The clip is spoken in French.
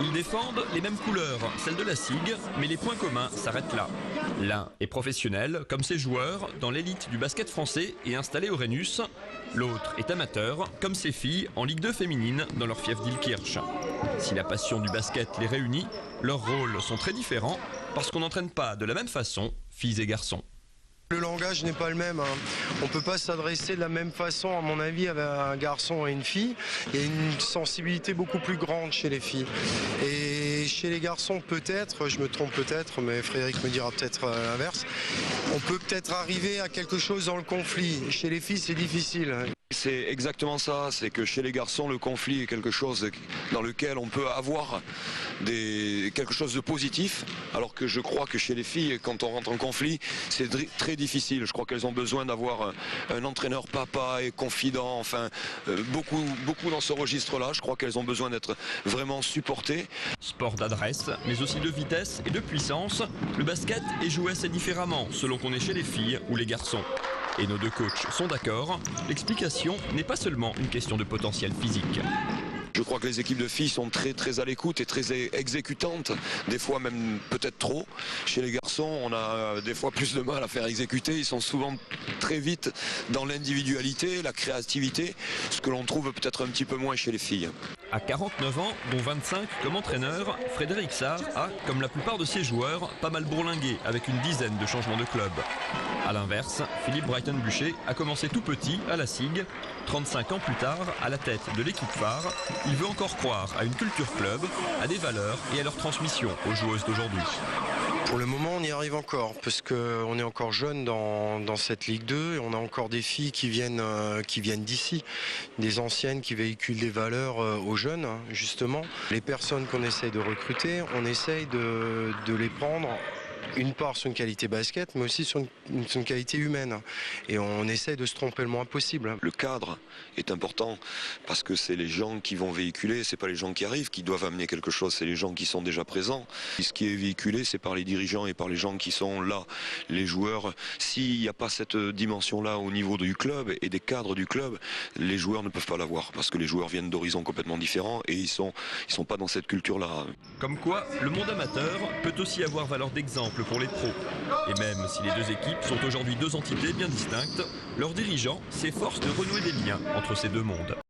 Ils défendent les mêmes couleurs, celles de la SIG, mais les points communs s'arrêtent là. L'un est professionnel, comme ses joueurs, dans l'élite du basket français et installé au Rhenus. L'autre est amateur, comme ses filles, en Ligue 2 féminine, dans leur fief d'Ilkirch. Si la passion du basket les réunit, leurs rôles sont très différents, parce qu'on n'entraîne pas de la même façon filles et garçons. Le langage n'est pas le même. On ne peut pas s'adresser de la même façon, à mon avis, avec un garçon et une fille. Il y a une sensibilité beaucoup plus grande chez les filles. Et chez les garçons, peut-être, je me trompe peut-être, mais Frédéric me dira peut-être l'inverse, on peut peut-être arriver à quelque chose dans le conflit. Chez les filles, c'est difficile. C'est exactement ça, c'est que chez les garçons, le conflit est quelque chose dans lequel on peut avoir quelque chose de positif, alors que je crois que chez les filles, quand on rentre en conflit, c'est très difficile. Je crois qu'elles ont besoin d'avoir un entraîneur papa et confident, enfin, beaucoup dans ce registre-là. Je crois qu'elles ont besoin d'être vraiment supportées. Sport d'adresse, mais aussi de vitesse et de puissance, le basket est joué assez différemment selon qu'on est chez les filles ou les garçons. Et nos deux coachs sont d'accord, l'explication n'est pas seulement une question de potentiel physique. Je crois que les équipes de filles sont très à l'écoute et très exécutantes, des fois même peut-être trop. Chez les garçons, on a des fois plus de mal à faire exécuter, ils sont souvent très vite dans l'individualité, la créativité, ce que l'on trouve peut-être un petit peu moins chez les filles. À 49 ans, dont 25 comme entraîneur, Frédéric Sarr a, comme la plupart de ses joueurs, pas mal bourlingué avec une dizaine de changements de club. A l'inverse, Philippe Brighton-Bucher a commencé tout petit à la SIG. 35 ans plus tard, à la tête de l'équipe phare, il veut encore croire à une culture club, à des valeurs et à leur transmission aux joueuses d'aujourd'hui. Pour le moment, on y arrive encore, parce qu'on est encore jeune dans cette Ligue 2 et on a encore des filles qui viennent d'ici, des anciennes qui véhiculent des valeurs aux jeunes, justement. Les personnes qu'on essaye de recruter, on essaye de les prendre une part sur une qualité basket, mais aussi sur une qualité humaine. Et on essaye de se tromper le moins possible. Le cadre est important parce que c'est les gens qui vont véhiculer, c'est pas les gens qui arrivent qui doivent amener quelque chose, c'est les gens qui sont déjà présents. Et ce qui est véhiculé, c'est par les dirigeants et par les gens qui sont là, les joueurs. S'il n'y a pas cette dimension-là au niveau du club et des cadres du club, les joueurs ne peuvent pas l'avoir parce que les joueurs viennent d'horizons complètement différents et ils sont pas dans cette culture-là. Comme quoi, le monde amateur peut aussi avoir valeur d'exemple pour les pros. Et même si les deux équipes sont aujourd'hui deux entités bien distinctes, leurs dirigeants s'efforcent de renouer des liens entre ces deux mondes.